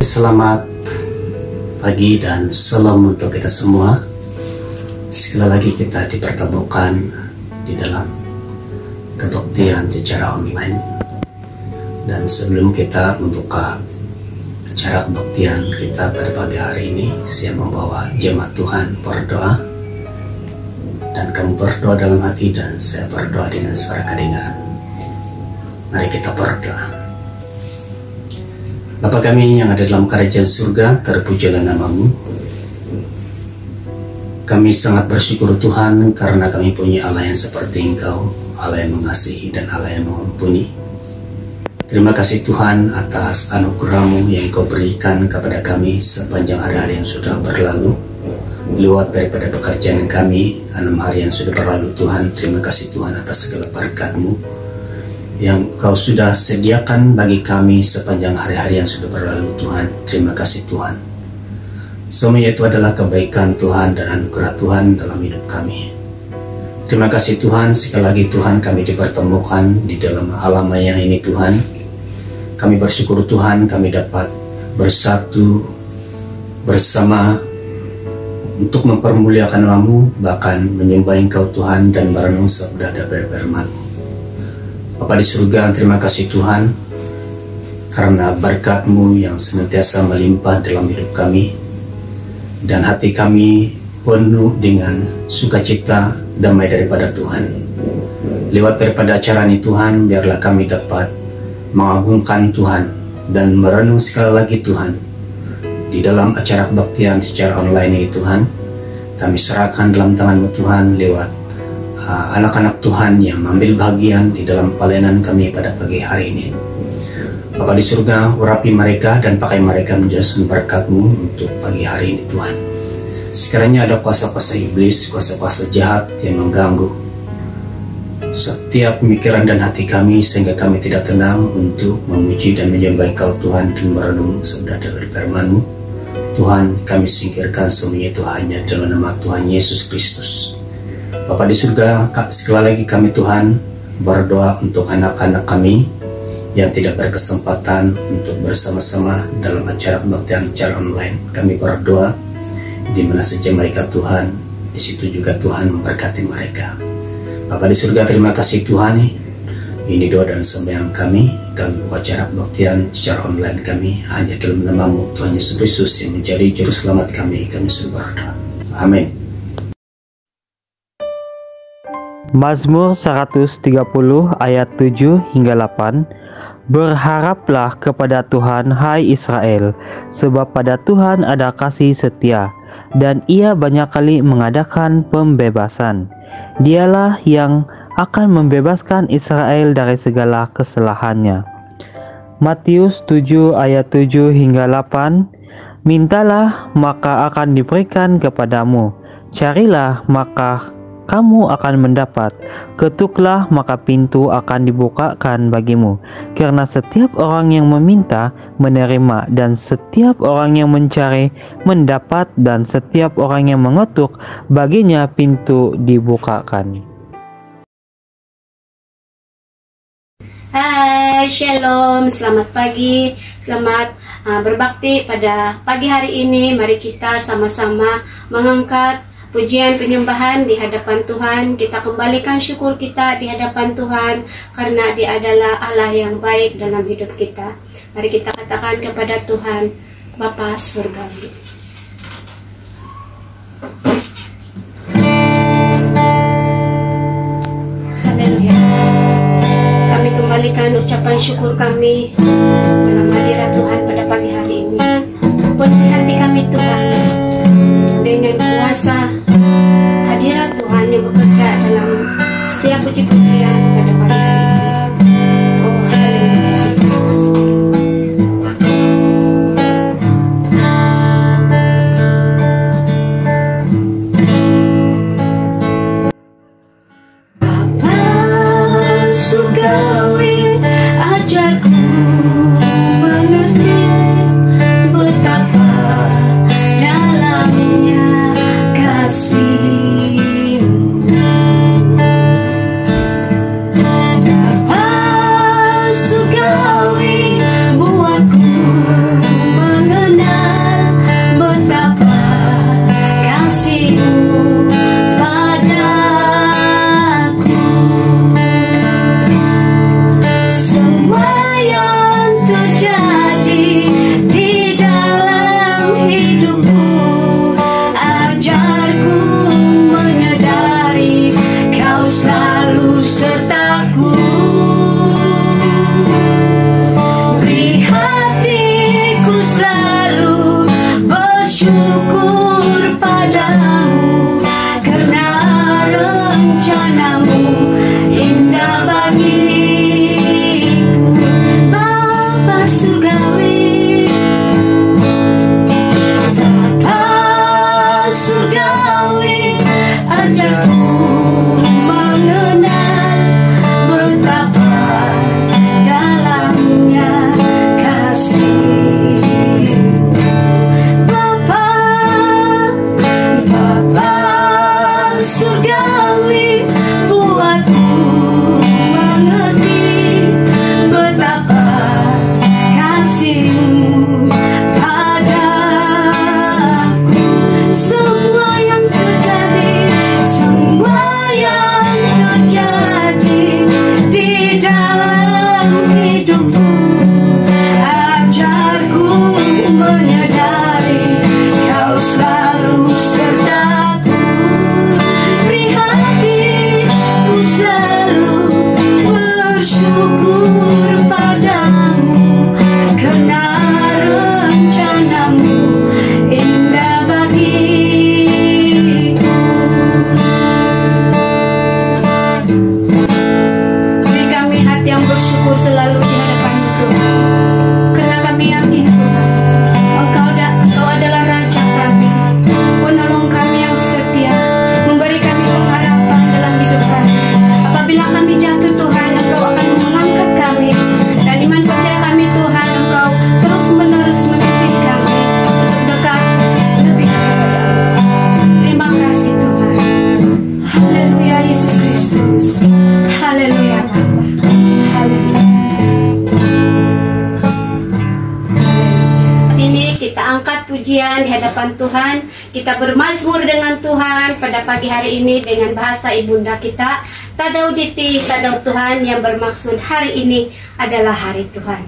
Selamat pagi dan salam untuk kita semua. Sekali lagi kita dipertemukan di dalam kebaktian secara online. Dan sebelum kita membuka acara kebaktian kita pada pagi hari ini, saya membawa jemaat Tuhan berdoa. Dan kamu berdoa dalam hati dan saya berdoa dengan suara kedengaran. Mari kita berdoa. Bapa kami yang ada dalam kerajaan surga, terpujilah nama-Mu. Kami sangat bersyukur Tuhan karena kami punya Allah yang seperti Engkau, Allah yang mengasihi dan Allah yang mengampuni. Terima kasih Tuhan atas anugerah-Mu yang Kau berikan kepada kami sepanjang hari-hari yang sudah berlalu. Lewat daripada pekerjaan kami, 6 hari yang sudah berlalu Tuhan, terima kasih Tuhan atas segala berkat-Mu yang Kau sudah sediakan bagi kami sepanjang hari-hari yang sudah berlalu Tuhan. Terima kasih Tuhan. Semuanya itu adalah kebaikan Tuhan dan anugerah Tuhan dalam hidup kami. Terima kasih Tuhan, sekali lagi Tuhan kami dipertemukan di dalam alam maya ini Tuhan. Kami bersyukur Tuhan kami dapat bersatu bersama untuk mempermuliakan nama-Mu, bahkan menyembah Engkau Tuhan dan merenung sabda dari firman-Mu. Bapa di surga, terima kasih Tuhan karena berkat-Mu yang senantiasa melimpah dalam hidup kami, dan hati kami penuh dengan sukacita damai daripada Tuhan. Lewat daripada acara ini Tuhan, biarlah kami dapat mengagungkan Tuhan dan merenung sekali lagi Tuhan di dalam acara kebaktian secara online ini Tuhan. Kami serahkan dalam tangan-Mu Tuhan lewat anak-anak Tuhan yang mengambil bagian di dalam pelayanan kami pada pagi hari ini. Bapa di surga, urapi mereka dan pakai mereka menjadi berkat-Mu untuk pagi hari ini Tuhan. Sekiranya ada kuasa-kuasa iblis, kuasa-kuasa jahat yang mengganggu setiap pemikiran dan hati kami sehingga kami tidak tenang untuk memuji dan menyembah Engkau Tuhan dan merenung sabda dari firman-Mu, Tuhan, kami singkirkan semuanya itu hanya dalam nama Tuhan Yesus Kristus. Bapa di surga, sekali lagi kami Tuhan berdoa untuk anak-anak kami yang tidak berkesempatan untuk bersama-sama dalam acara kebaktian secara online. Kami berdoa di mana saja mereka Tuhan, di situ juga Tuhan memberkati mereka. Bapa di surga, terima kasih Tuhan. Ini doa dan sembahyang kami buka acara kebaktian secara online kami hanya dalam nama-Mu Tuhan Yesus Kristus yang menjadi juru selamat kami sudah berdoa. Amin. Mazmur 130 ayat 7 hingga 8. Berharaplah kepada Tuhan, hai Israel, sebab pada Tuhan ada kasih setia, dan Ia banyak kali mengadakan pembebasan. Dialah yang akan membebaskan Israel dari segala kesalahannya. Matius 7 ayat 7 hingga 8. Mintalah maka akan diberikan kepadamu, carilah maka kamu akan mendapat, ketuklah maka pintu akan dibukakan bagimu. Karena setiap orang yang meminta menerima, dan setiap orang yang mencari mendapat, dan setiap orang yang mengetuk baginya pintu dibukakan. Hai, Shalom, selamat pagi, selamat berbakti pada pagi hari ini. Mari kita sama-sama mengangkat pujian penyembahan di hadapan Tuhan. Kita kembalikan syukur kita di hadapan Tuhan karena Dia adalah Allah yang baik dalam hidup kita. Mari kita katakan kepada Tuhan, Bapa Surgawi. Haleluya. Kami kembalikan ucapan syukur kami dalam hadirat Tuhan pada pagi hari ini. Penuhi hati kami Tuhan dengan kuasa hadirat Tuhan yang bekerja dalam setiap puji-pujian pada pagi hari ini. Oh, haleluya Yesus. pujian di hadapan Tuhan. Kita bermazmur dengan Tuhan pada pagi hari ini dengan bahasa ibunda kita. Tadau diti, tadau Tuhan, yang bermaksud hari ini adalah hari Tuhan.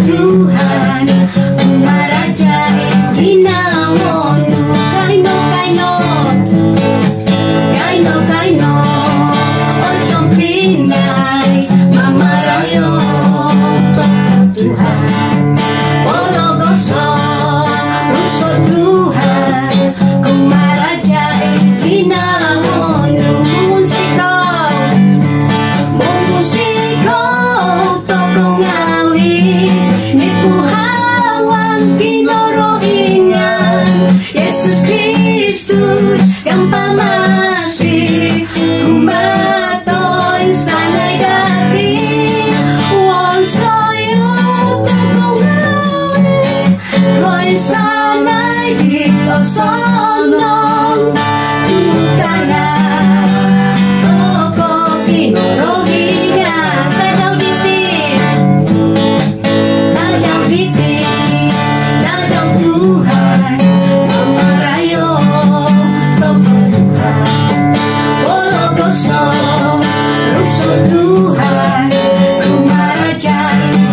Tuhan, Maharaja Kinamonu, Kaino Kaino, Kaino Kaino, Otong Pinay, Mamarayo, Tuhan, Pologoso, Ruso Tuhan, Maharaja Kinamonu, Musiko, Tokong Awi. Yesus Kristus gampang masih kumatoin sanay dati wong soyo kukungawi koin sanay di osonong tutana toko kinorohinya tadaw diti tadaw Tuhan. Tuhan, Maharaja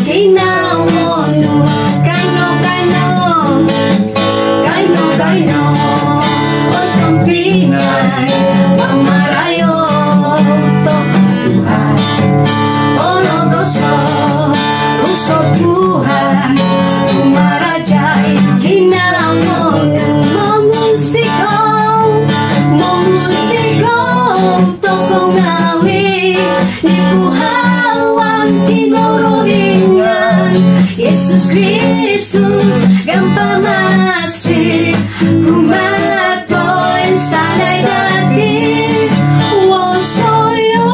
Kinamonu, Kaino Kaino, Kaino Kaino, Otong Pinay, Mamarayo, Tuhan, Pologoso, Ruso Tuhan, Maharaja Kinamonu, Momusiko, Tokong Awi. Nipuhawang kinorohingan Yesus Kristus gampang masih kumatoin sanay dati wong soyo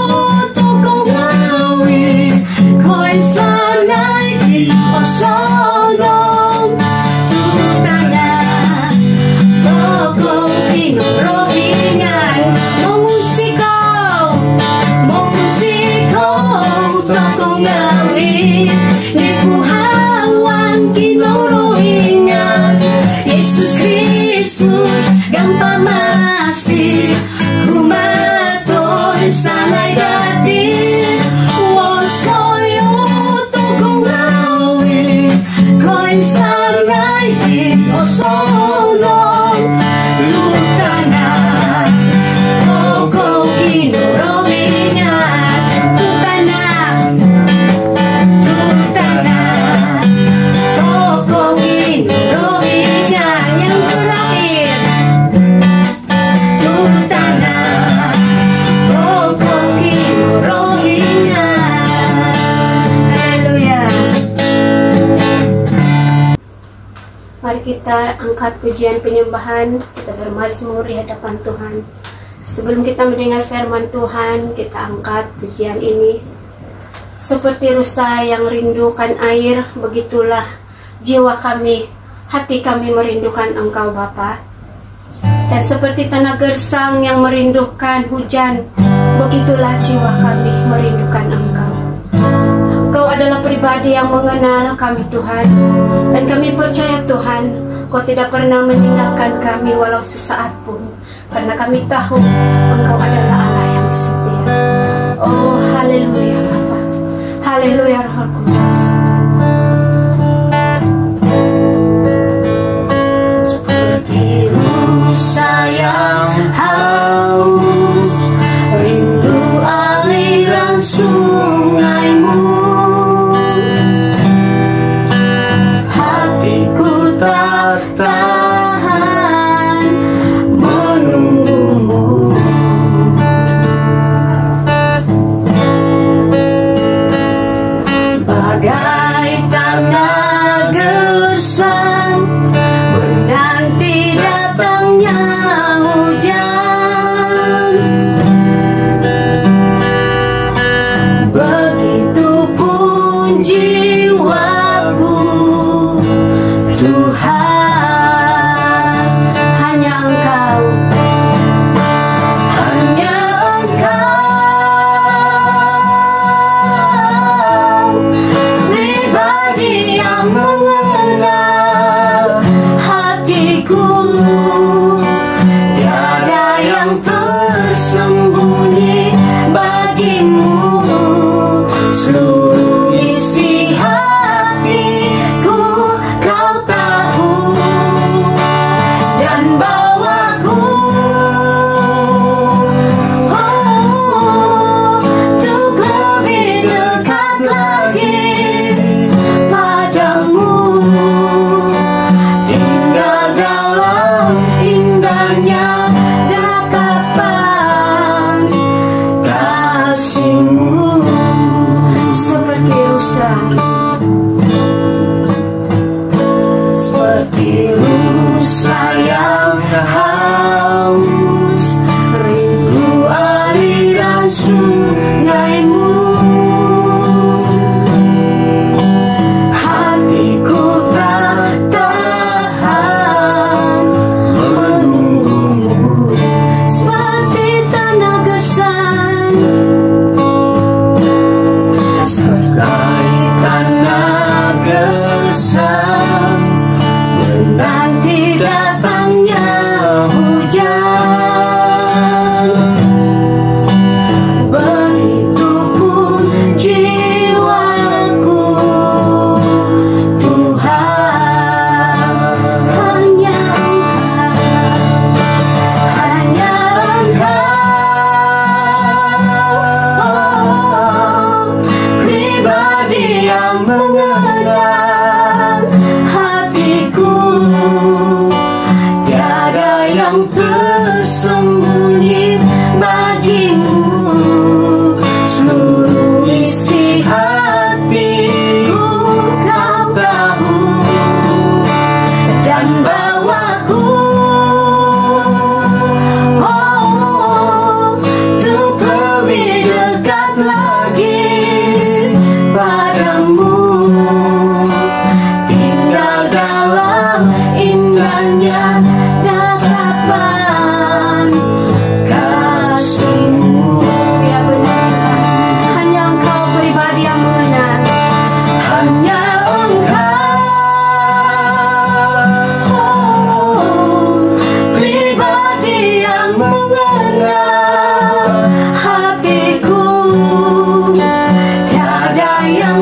tokong awi koin sanay di osonong tutana tokong kinorohingan tokong awi nipuhawang kinorohingan Yesus Kristus gampang masih kumatoin sanay dati wong soyo tokong awi koin sanay di osonong tutana tokong kinorohingan tutana kita angkat pujian penyembahan, kita bermazmur di hadapan Tuhan. Sebelum kita mendengar firman Tuhan, kita angkat pujian ini. Seperti rusa yang rindukan air, begitulah jiwa kami, hati kami merindukan Engkau Bapa. Dan seperti tanah gersang yang merindukan hujan, begitulah jiwa kami merindukan Engkau. Engkau adalah pribadi yang mengenal kami Tuhan, dan kami percaya Tuhan, Kau tidak pernah meninggalkan kami walau sesaat pun, karena kami tahu Engkau adalah Allah yang setia. Oh haleluya Bapa, haleluya Roh Kudus. Seperti rusa yang haus, rindu aliran sungaimu, hatiku tak tahan menunggumu. Bagai tanah gersang menanti datangnya hujan, begitupun jiwaku Tuhan, hanya Engkau, hanya Engkau, pribadi yang mengenal hatiku, tiada yang tersembunyi bagimu. Seluruh isi hatiku Kau tahu, dan bawaku untuk lebih dekat lagi padamu, tinggal dalam indahnya dakapan kasih-Mu. Seperti rusa, seperti rusa yang haus, rindu aliran sungaimu, hatiku tak tahan menunggumu. Seperti tanah gersang, sebagai tanah gersang menanti datangnya hujan, begitupun jiwaku Tuhan, hanya Engkau, pribadi yang mengenal hatiku, tiada yang tersembunyi bagimu. Seluruh isi hatiku Kau tahu, dan bawaku untuk lebih dekat lagi padamu, tinggal dalam indahnya dakapan kasih-Mu. Ya benar, hanya Engkau pribadi yang mengenal, hanya Engkau, pribadi yang mengenal hatiku, tiada yang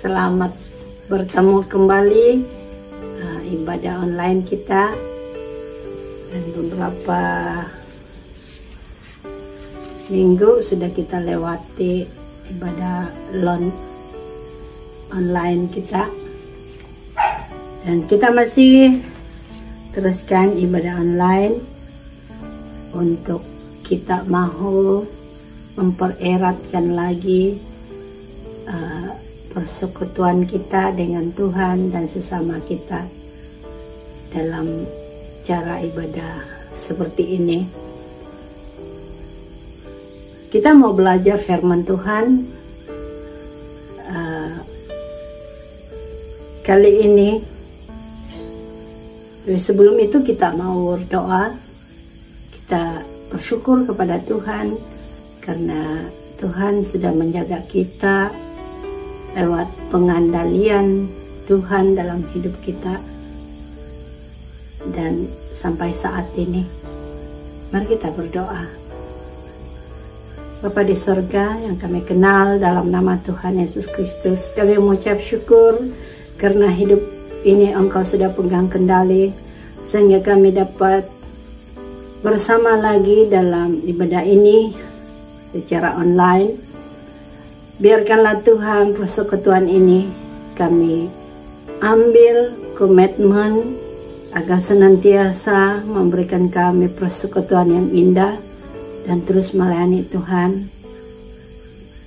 Selamat bertemu kembali ibadah online kita, dan beberapa minggu sudah kita lewati ibadah online kita, dan kita masih teruskan ibadah online untuk kita mau mempereratkan lagi persekutuan kita dengan Tuhan dan sesama kita dalam cara ibadah seperti ini. Kita mau belajar firman Tuhan kali ini. Sebelum itu kita mau berdoa, kita bersyukur kepada Tuhan karena Tuhan sudah menjaga kita lewat pengandalian Tuhan dalam hidup kita, dan sampai saat ini mari kita berdoa. Bapa di sorga yang kami kenal, dalam nama Tuhan Yesus Kristus kami mengucap syukur karena hidup ini Engkau sudah pegang kendali sehingga kami dapat bersama lagi dalam ibadah ini secara online. Biarkanlah Tuhan persekutuan ini kami ambil komitmen agar senantiasa memberikan kami persekutuan yang indah dan terus melayani Tuhan.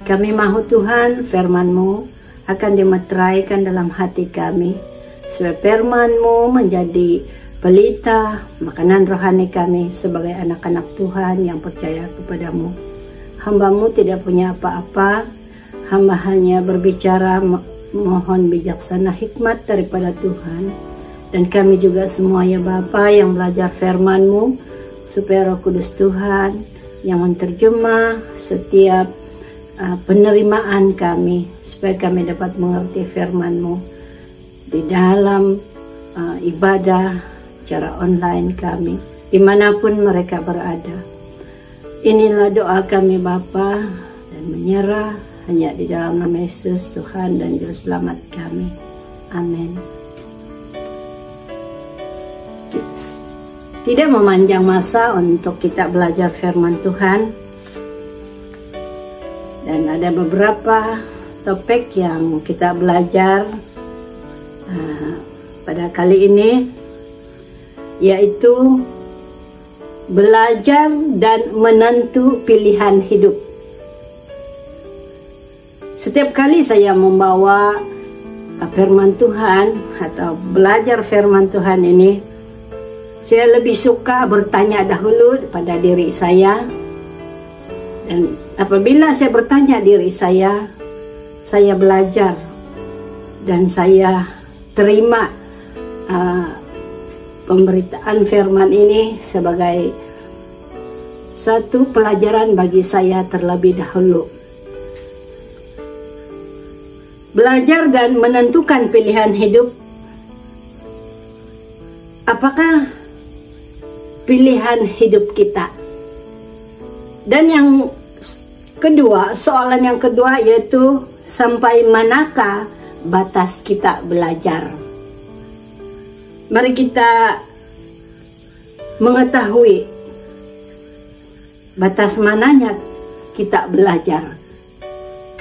Kami mahu Tuhan firman-Mu akan dimeteraikan dalam hati kami, supaya firman-Mu menjadi pelita makanan rohani kami sebagai anak-anak Tuhan yang percaya kepadamu. Hamba-Mu tidak punya apa-apa, hamba hanya berbicara mohon bijaksana hikmat daripada Tuhan. Dan kami juga semua ya Bapa yang belajar firman-Mu, supaya Roh Kudus Tuhan yang menerjemah setiap penerimaan kami, supaya kami dapat mengerti firman-Mu di dalam ibadah secara online kami, dimanapun mereka berada. Inilah doa kami Bapa, dan menyerah hanya di dalam nama Yesus Tuhan dan Juru Selamat kami. Amin. Tidak memanjang masa untuk kita belajar firman Tuhan, dan ada beberapa topik yang kita belajar pada kali ini, yaitu belajar dan menentu pilihan hidup. Setiap kali saya membawa firman Tuhan atau belajar firman Tuhan ini, saya lebih suka bertanya dahulu pada diri saya. Dan apabila saya bertanya diri saya belajar dan saya terima pemberitaan firman ini sebagai satu pelajaran bagi saya terlebih dahulu. Belajar dan menentukan pilihan hidup. Apakah pilihan hidup kita? Dan yang kedua, soalan yang kedua yaitu sampai manakah batas kita belajar? Mari kita mengetahui batas mananya kita belajar.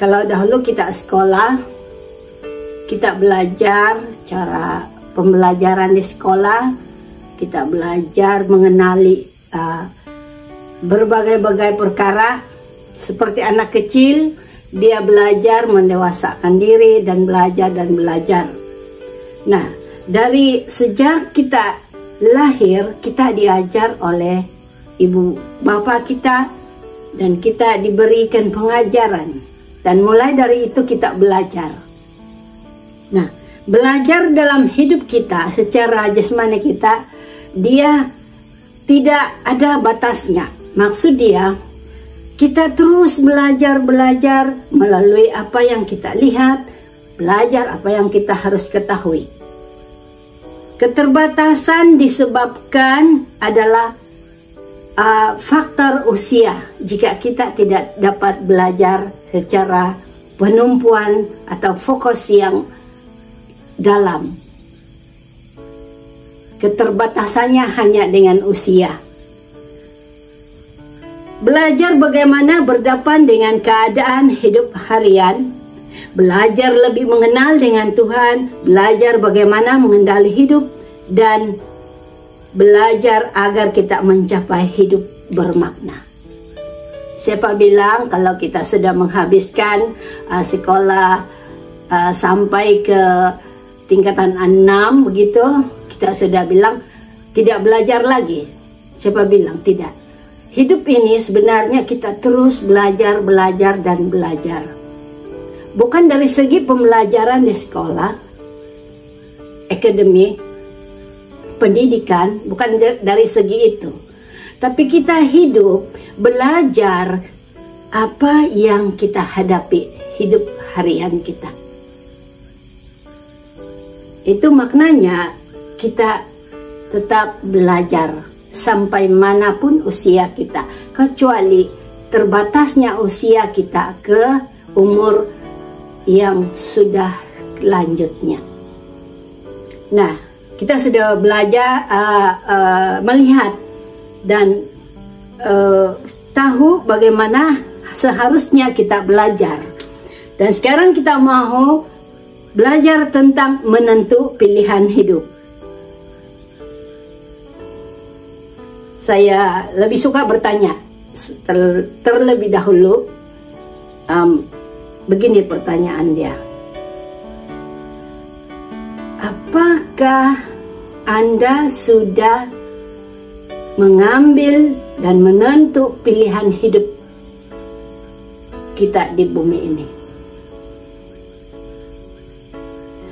Kalau dahulu kita sekolah, kita belajar cara pembelajaran di sekolah, kita belajar mengenali berbagai-bagai perkara. Seperti anak kecil, dia belajar mendewasakan diri dan belajar. Nah, dari sejak kita lahir, kita diajar oleh ibu bapak kita, dan kita diberikan pengajaran, dan mulai dari itu kita belajar. Nah, belajar dalam hidup kita secara jasmani kita, dia tidak ada batasnya. Maksud dia, kita terus belajar melalui apa yang kita lihat, belajar apa yang kita harus ketahui. Keterbatasan disebabkan adalah faktor usia. Jika kita tidak dapat belajar secara penumpuan atau fokus yang dalam. Keterbatasannya hanya dengan usia. Belajar bagaimana berdepan dengan keadaan hidup harian, belajar lebih mengenal dengan Tuhan, belajar bagaimana mengendali hidup, dan belajar agar kita mencapai hidup bermakna. Siapa bilang kalau kita sudah menghabiskan sekolah sampai ke tingkatan 6 begitu, kita sudah bilang tidak belajar lagi. Siapa bilang tidak? Hidup ini sebenarnya kita terus belajar, dan belajar. Bukan dari segi pembelajaran di sekolah, akademik, pendidikan, bukan dari segi itu. Tapi kita hidup, belajar apa yang kita hadapi, hidup harian kita. Itu maknanya kita tetap belajar sampai manapun usia kita, kecuali terbatasnya usia kita ke umur yang sudah lanjutnya. Nah, kita sudah belajar melihat dan tahu bagaimana seharusnya kita belajar. Dan sekarang kita mau belajar tentang menentu pilihan hidup. Saya lebih suka bertanya terlebih dahulu. Begini pertanyaan dia. Apakah Anda sudah mengambil dan menentu pilihan hidup kita di bumi ini?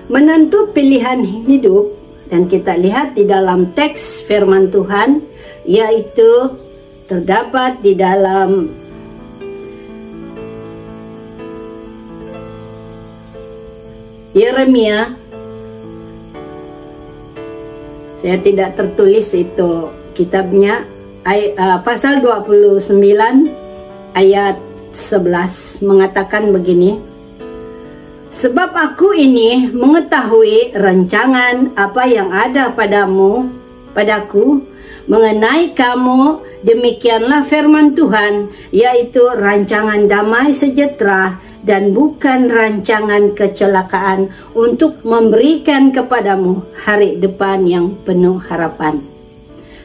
Menentu pilihan hidup, dan kita lihat di dalam teks firman Tuhan, yaitu terdapat di dalam Yeremia. Saya tidak tertulis itu kitabnya, pasal 29 ayat 11 mengatakan begini. Sebab aku ini mengetahui rancangan apa yang ada padaku mengenai kamu, demikianlah firman Tuhan, yaitu rancangan damai sejahtera dan bukan rancangan kecelakaan, untuk memberikan kepadamu hari depan yang penuh harapan.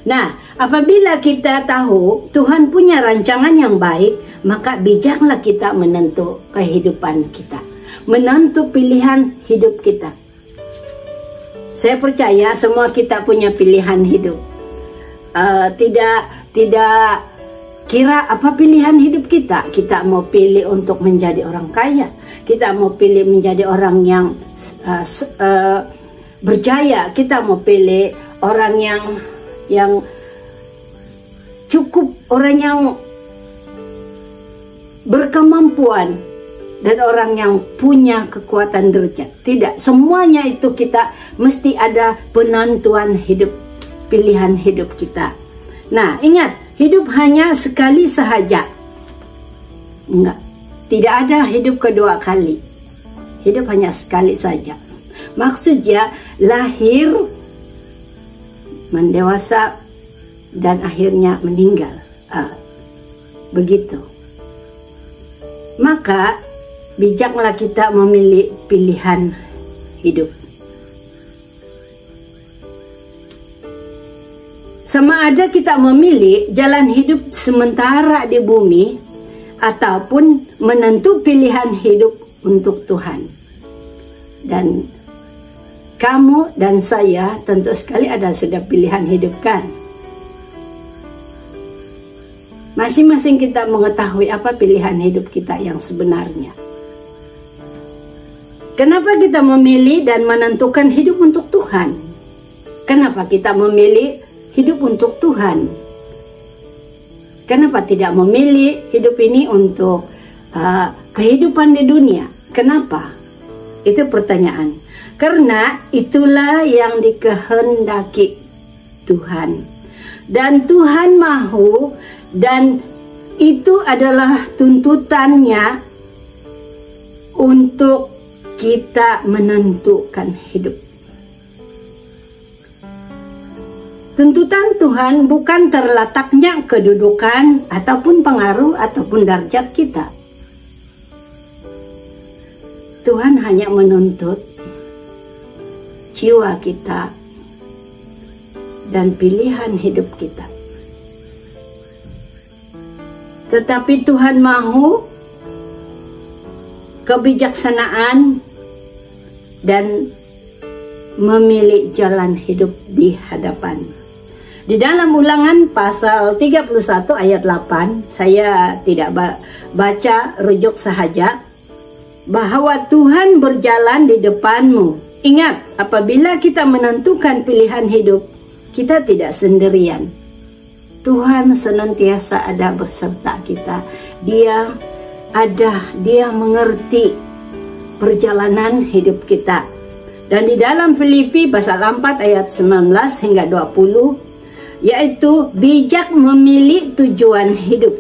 Nah, apabila kita tahu Tuhan punya rancangan yang baik, maka bijaklah kita menentu kehidupan kita, menentu pilihan hidup kita. Saya percaya semua kita punya pilihan hidup. Tidak kira apa pilihan hidup kita. Kita mau pilih untuk menjadi orang kaya, kita mau pilih menjadi orang yang berjaya, kita mau pilih orang yang cukup, orang yang berkemampuan, dan orang yang punya kekuatan derajat. Tidak, semuanya itu kita mesti ada penentuan hidup, pilihan hidup kita. Nah, ingat, hidup hanya sekali sahaja. Enggak, tidak ada hidup kedua kali. Hidup hanya sekali saja. Maksudnya lahir, mendewasa, dan akhirnya meninggal. Begitu. Maka bijaklah kita memilih pilihan hidup. Sama ada kita memilih jalan hidup sementara di bumi, ataupun menentu pilihan hidup untuk Tuhan. Dan kamu dan saya tentu sekali ada sudah pilihan hidup, kan? Masing-masing kita mengetahui apa pilihan hidup kita yang sebenarnya. Kenapa kita memilih dan menentukan hidup untuk Tuhan? Kenapa kita memilih hidup untuk Tuhan? Kenapa tidak memilih hidup ini untuk kehidupan di dunia? Kenapa? Itu pertanyaan. Karena itulah yang dikehendaki Tuhan. Dan Tuhan mahu, dan itu adalah tuntutannya untuk kita menentukan hidup. Tuntutan Tuhan bukan terletaknya kedudukan ataupun pengaruh ataupun derajat kita. Tuhan hanya menuntut jiwa kita dan pilihan hidup kita. Tetapi Tuhan mahu kebijaksanaan dan memilih jalan hidup di hadapan. Di dalam Ulangan pasal 31 ayat 8, saya tidak baca, rujuk sahaja, bahwa Tuhan berjalan di depanmu. Ingat, apabila kita menentukan pilihan hidup, kita tidak sendirian. Tuhan senantiasa ada beserta kita. Dia mengerti perjalanan hidup kita. Dan di dalam Filipi pasal 4 ayat 19 hingga 20, yaitu bijak memilih tujuan hidup.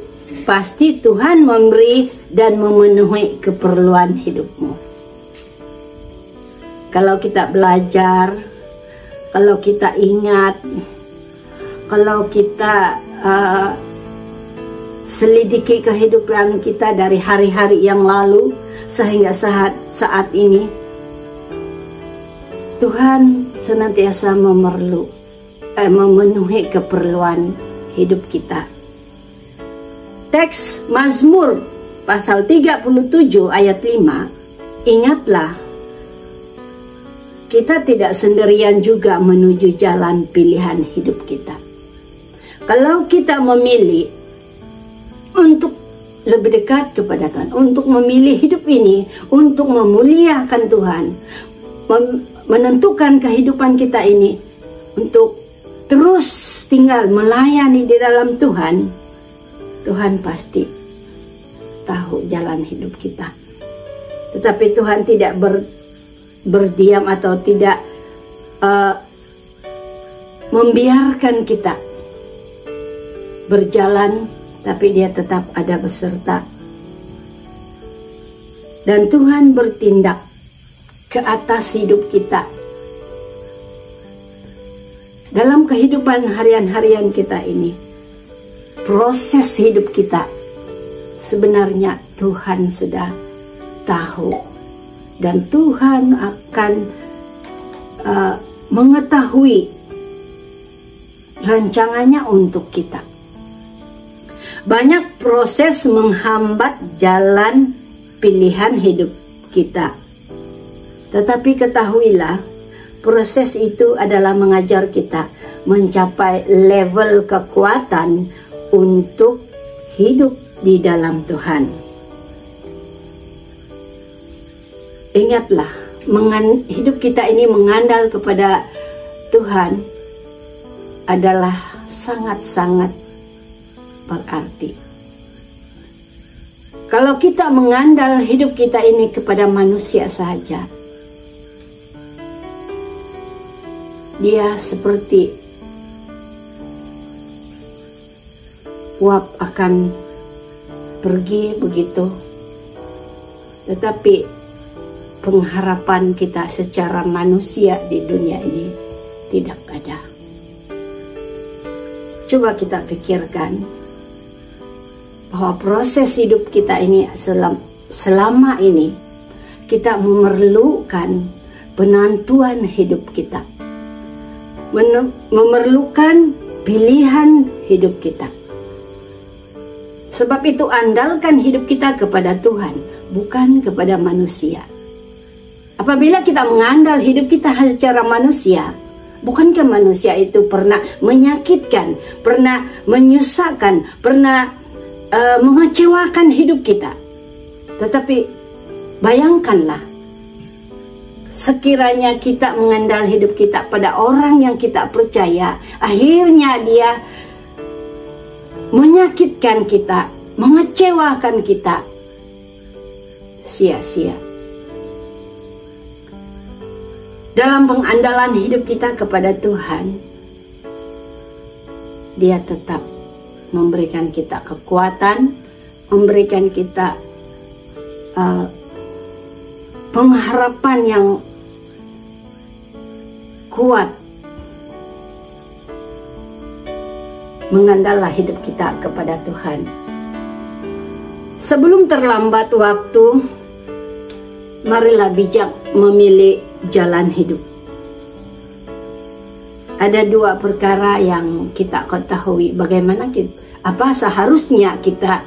Pasti Tuhan memberi dan memenuhi keperluan hidupmu. Kalau kita belajar, kalau kita ingat, kalau kita selidiki kehidupan kita dari hari-hari yang lalu sehingga saat ini, Tuhan senantiasa memenuhi keperluan hidup kita. Teks Mazmur pasal 37 ayat 5, ingatlah, kita tidak sendirian juga menuju jalan pilihan hidup kita. Kalau kita memilih untuk lebih dekat kepada Tuhan, untuk memilih hidup ini, untuk memuliakan Tuhan, menentukan kehidupan kita ini, untuk terus tinggal melayani di dalam Tuhan, Tuhan pasti tahu jalan hidup kita. Tetapi Tuhan tidak berdiam atau tidak membiarkan kita berjalan, tapi Dia tetap ada beserta. Dan Tuhan bertindak ke atas hidup kita. Dalam kehidupan harian-harian kita ini, proses hidup kita, sebenarnya Tuhan sudah tahu. Dan Tuhan akan mengetahui rancangannya untuk kita. Banyak proses menghambat jalan pilihan hidup kita. Tetapi ketahuilah, proses itu adalah mengajar kita mencapai level kekuatan untuk hidup di dalam Tuhan. Ingatlah, hidup kita ini mengandal kepada Tuhan adalah sangat-sangat berarti. Kalau kita mengandal hidup kita ini kepada manusia saja, dia seperti uap akan pergi begitu. Tetapi pengharapan kita secara manusia di dunia ini tidak ada. Coba kita pikirkan bahwa proses hidup kita ini selama ini kita memerlukan penentuan hidup kita, memerlukan pilihan hidup kita. Sebab itu andalkan hidup kita kepada Tuhan, bukan kepada manusia. Apabila kita mengandal hidup kita secara manusia, bukankah manusia itu pernah menyakitkan, pernah menyusahkan, pernah mengecewakan hidup kita? Tetapi bayangkanlah, sekiranya kita mengandal hidup kita pada orang yang kita percaya, akhirnya dia menyakitkan kita, mengecewakan kita, sia-sia. Dalam pengandalan hidup kita kepada Tuhan, Dia tetap memberikan kita kekuatan, memberikan kita pengharapan yang kuat, mengandalkan hidup kita kepada Tuhan. Sebelum terlambat waktu, marilah bijak memilih jalan hidup. Ada dua perkara yang kita ketahui bagaimana apa seharusnya kita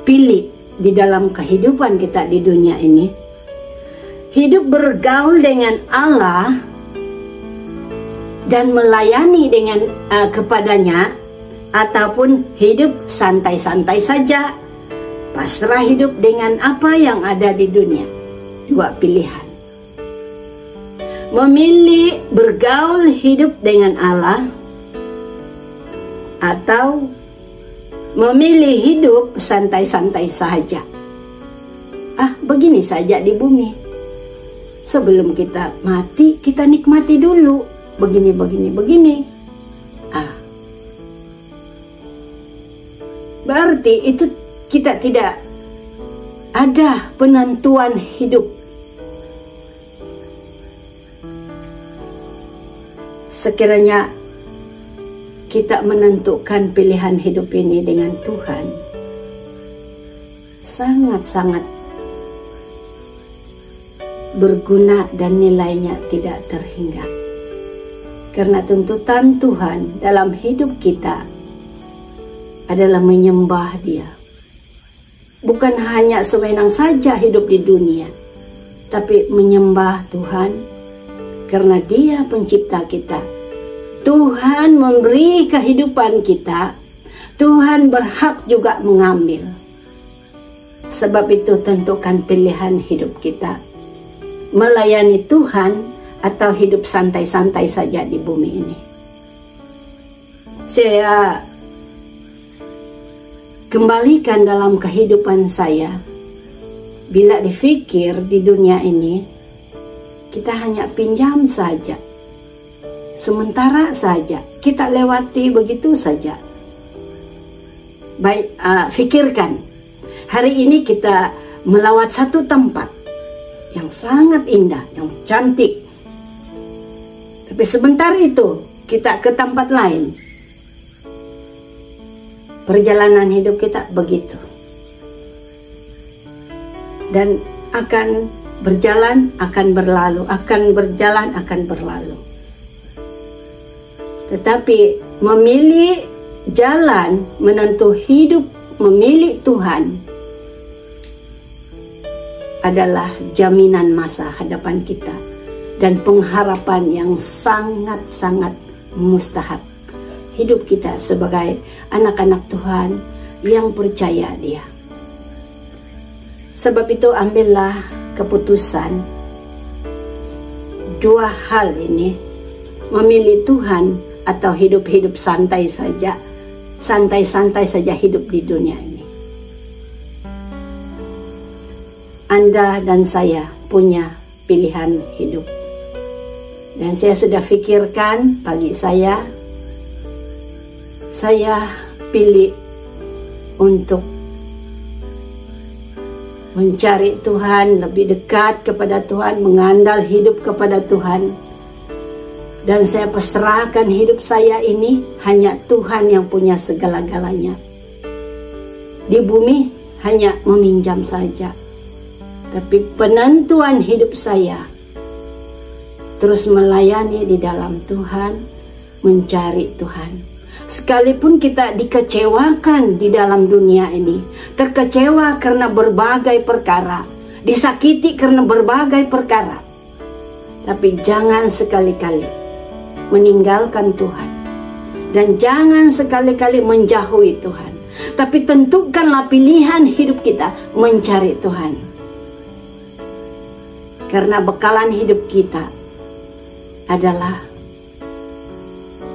pilih di dalam kehidupan kita di dunia ini. Hidup bergaul dengan Allah dan melayani dengan kepadanya, ataupun hidup santai-santai saja, pasrah hidup dengan apa yang ada di dunia. Dua pilihan. Memilih bergaul hidup dengan Allah atau memilih hidup santai-santai saja. Begini saja di bumi. Sebelum kita mati, kita nikmati dulu. Begini. Berarti itu kita tidak ada penentuan hidup. Sekiranya kita menentukan pilihan hidup ini dengan Tuhan, sangat-sangat berguna dan nilainya tidak terhingga. Karena tuntutan Tuhan dalam hidup kita adalah menyembah Dia. Bukan hanya sewenang saja hidup di dunia, tapi menyembah Tuhan karena Dia pencipta kita. Tuhan memberi kehidupan kita, Tuhan berhak juga mengambil. Sebab itu tentukan pilihan hidup kita. Melayani Tuhan atau hidup santai-santai saja di bumi ini. Saya kembalikan dalam kehidupan saya. Bila dipikir di dunia ini, kita hanya pinjam saja. Sementara saja, kita lewati begitu saja. Baik, fikirkan. Hari ini kita melawat satu tempat yang sangat indah, yang cantik. Tapi sebentar itu kita ke tempat lain. Perjalanan hidup kita begitu. Dan akan berjalan, akan berlalu, akan berjalan, akan berlalu. Tetapi memilih jalan, menentu hidup, memilih Tuhan adalah jaminan masa hadapan kita dan pengharapan yang sangat-sangat mustahak hidup kita sebagai anak-anak Tuhan yang percaya Dia. Sebab itu ambillah keputusan dua hal ini, memilih Tuhan atau hidup-hidup santai saja, santai-santai saja hidup di dunia ini. Anda dan saya punya pilihan hidup. Dan saya sudah pikirkan pagi saya pilih untuk mencari Tuhan, lebih dekat kepada Tuhan, mengandal hidup kepada Tuhan. Dan saya pasrahkan hidup saya ini hanya Tuhan yang punya segala-galanya. Di bumi hanya meminjam saja. Tapi penentuan hidup saya terus melayani di dalam Tuhan, mencari Tuhan. Sekalipun kita dikecewakan di dalam dunia ini, terkecewa karena berbagai perkara, disakiti karena berbagai perkara, tapi jangan sekali-kali meninggalkan Tuhan, dan jangan sekali-kali menjauhi Tuhan. Tapi tentukanlah pilihan hidup kita mencari Tuhan, karena bekalan hidup kita adalah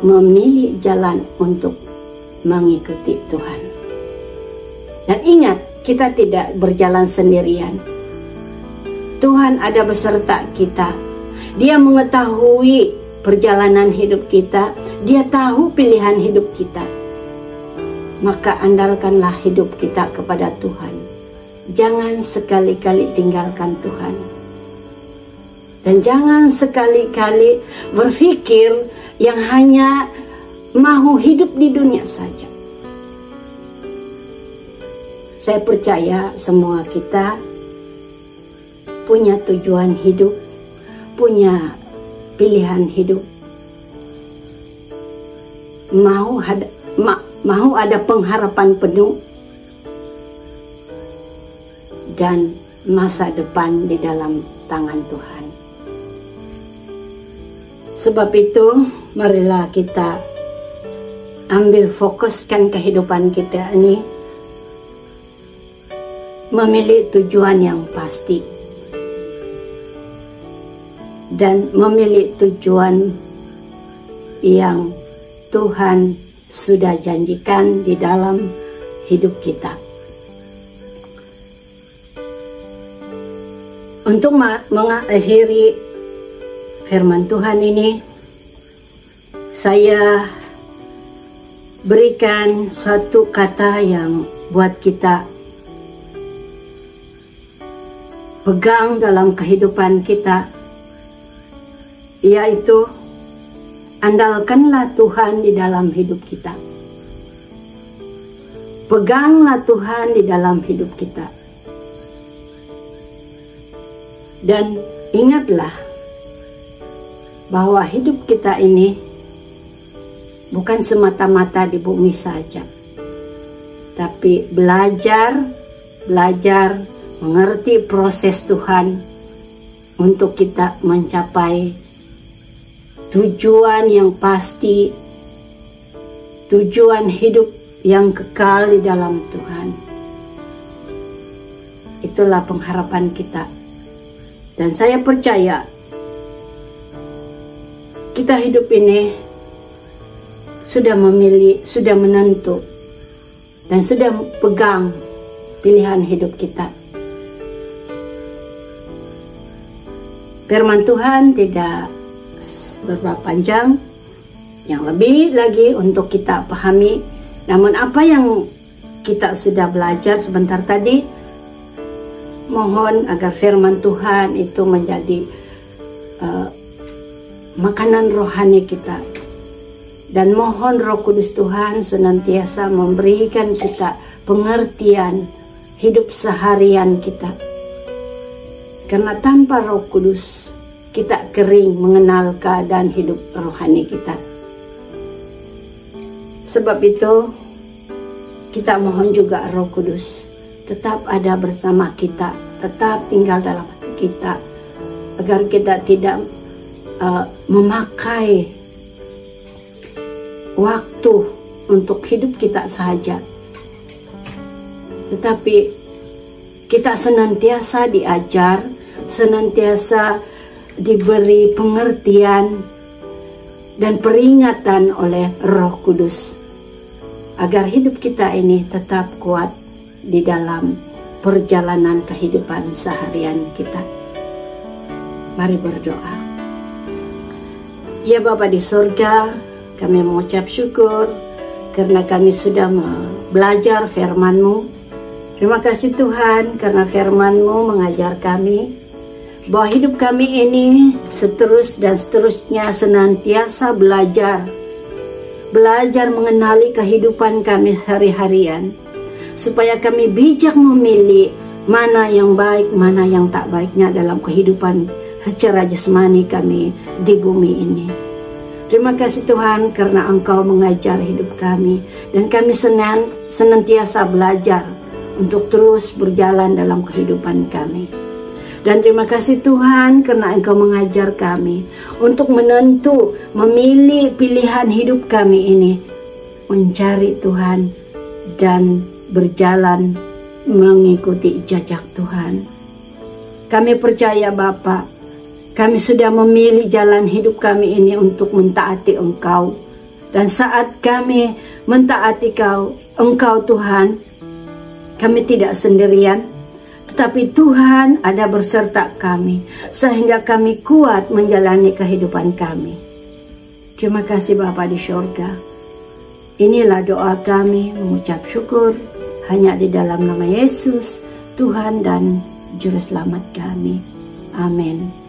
memilih jalan untuk mengikuti Tuhan. Dan ingat, kita tidak berjalan sendirian. Tuhan ada beserta kita. Dia mengetahui perjalanan hidup kita, Dia tahu pilihan hidup kita. Maka andalkanlah hidup kita kepada Tuhan. jangan sekali-kali tinggalkan Tuhan. Dan jangan sekali-kali berpikir yang hanya mau hidup di dunia saja. Saya percaya semua kita punya tujuan hidup, punya pilihan hidup. Mau ada pengharapan penuh dan masa depan di dalam tangan Tuhan. Sebab itu, marilah kita ambil fokuskan kehidupan kita ini memilih tujuan yang pasti dan memilih tujuan yang Tuhan sudah janjikan di dalam hidup kita. Untuk mengakhiri firman Tuhan ini, saya berikan suatu kata yang buat kita pegang dalam kehidupan kita, yaitu andalkanlah Tuhan di dalam hidup kita. Peganglah Tuhan di dalam hidup kita. Dan ingatlah bahwa hidup kita ini bukan semata-mata di bumi saja, tapi belajar mengerti proses Tuhan untuk kita mencapai tujuan yang pasti, tujuan hidup yang kekal di dalam Tuhan. Itulah pengharapan kita. Dan saya percaya kita hidup ini sudah memilih, sudah menentu, dan sudah pegang pilihan hidup kita. Firman Tuhan tidak berapa panjang, yang lebih lagi untuk kita pahami. Namun apa yang kita sudah belajar sebentar tadi, mohon agar firman Tuhan itu menjadi makanan rohani kita. Dan mohon Roh Kudus Tuhan senantiasa memberikan kita pengertian hidup seharian kita. Karena tanpa Roh Kudus kita kering mengenal keadaan hidup rohani kita. Sebab itu kita mohon juga Roh Kudus tetap ada bersama kita, tetap tinggal dalam hati kita, agar kita tidak memakai waktu untuk hidup kita saja, tetapi kita senantiasa diajar, senantiasa diberi pengertian dan peringatan oleh Roh Kudus, agar hidup kita ini tetap kuat di dalam perjalanan kehidupan seharian kita. Mari berdoa. Ya Bapa di surga, kami mengucap syukur karena kami sudah belajar firman-Mu. Terima kasih Tuhan karena firman-Mu mengajar kami bahwa hidup kami ini seterusnya senantiasa belajar mengenali kehidupan kami hari-harian, supaya kami bijak memilih mana yang baik, mana yang tak baiknya dalam kehidupan secara jasmani kami di bumi ini. Terima kasih Tuhan karena Engkau mengajar hidup kami, dan kami senantiasa belajar untuk terus berjalan dalam kehidupan kami. Dan terima kasih Tuhan karena Engkau mengajar kami untuk memilih pilihan hidup kami ini, mencari Tuhan dan berjalan mengikuti jejak Tuhan. Kami percaya Bapa, kami sudah memilih jalan hidup kami ini untuk mentaati Engkau. Dan saat kami mentaati Engkau Tuhan, kami tidak sendirian, tetapi Tuhan ada berserta kami, sehingga kami kuat menjalani kehidupan kami. Terima kasih Bapa di surga. Inilah doa kami mengucap syukur hanya di dalam nama Yesus Tuhan dan Juru Selamat kami. Amin.